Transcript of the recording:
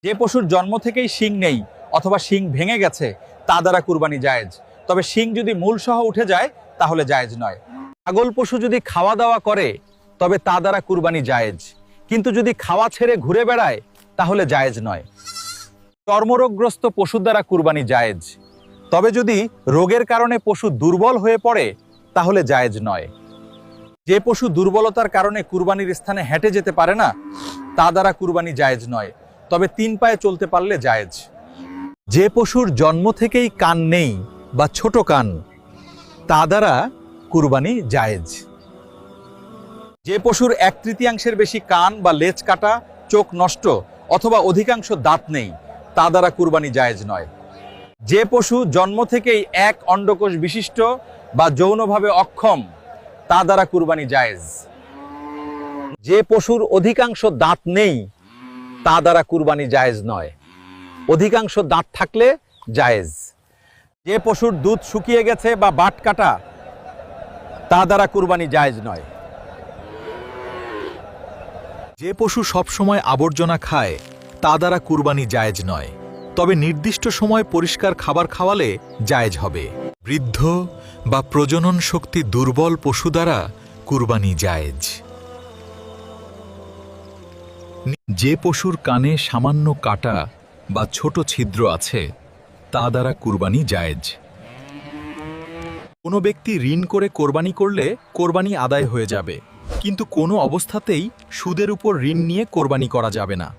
যে পশুর জন্ম থেকেই শিং নেই অথবা শিং ভেঙে গেছে তা দ্বারা কুরবানি জায়েজ, তবে শিং যদি মূল সহ উঠে যায় তাহলে জায়েজ নয়। ছাগল পশু যদি খাওয়া দাওয়া করে তবে তা দ্বারা কুরবানি জায়েজ, কিন্তু যদি খাওয়া ছেড়ে ঘুরে বেড়ায় তাহলে জায়েজ নয়। চর্মরোগগ্রস্ত পশুর দ্বারা কুরবানি জায়েজ, তবে যদি রোগের কারণে পশু দুর্বল হয়ে পড়ে তাহলে জায়েজ নয়। যে পশু দুর্বলতার কারণে কুরবানির স্থানে হেঁটে যেতে পারে না তা দ্বারা কুরবানি জায়েজ নয়, তবে 3 পায়ে চলতে পারলে জায়েজ। যে পশুর জন্ম থেকেই কান নেই বা ছোট কান তা দ্বারা কুরবানি জায়েজ। যে পশুর 1/3 বেশি কান বা লেজ কাটা, চোখ নষ্ট অথবা অধিকাংশ দাঁত নেই তা দ্বারা কুরবানি জায়েজ নয়। যে পশু জন্ম থেকেই 1 অন্ডকোষ বিশিষ্ট বা যৌনভাবে অক্ষম তা দ্বারা কুরবানি জায়েজ। যে পশুর অধিকাংশ দাঁত নেই তা দ্বারা কুরবানি জায়েজ নয়, অধিকাংশ দাঁত থাকলে জায়েজ। যে পশুর দুধ শুকিয়ে গেছে বা বাট কাটা তা দ্বারা কুরবানি জায়েজ নয়। যে পশু সবসময় আবর্জনা খায় তা দ্বারা কুরবানি জায়েজ নয়, তবে নির্দিষ্ট সময় পরিষ্কার খাবার খাওয়ালে জায়েজ হবে। বৃদ্ধ বা প্রজনন শক্তি দুর্বল পশু দ্বারা কুরবানি জায়েজ। যে পশুর কানে সামান্য কাটা বা ছোট ছিদ্র আছে তা দ্বারা কুরবানি জায়েজ। কোনো ব্যক্তি ঋণ করে কোরবানি করলে কোরবানি আদায় হয়ে যাবে, কিন্তু কোনো অবস্থাতেই সুদের উপর ঋণ নিয়ে কোরবানি করা যাবে না।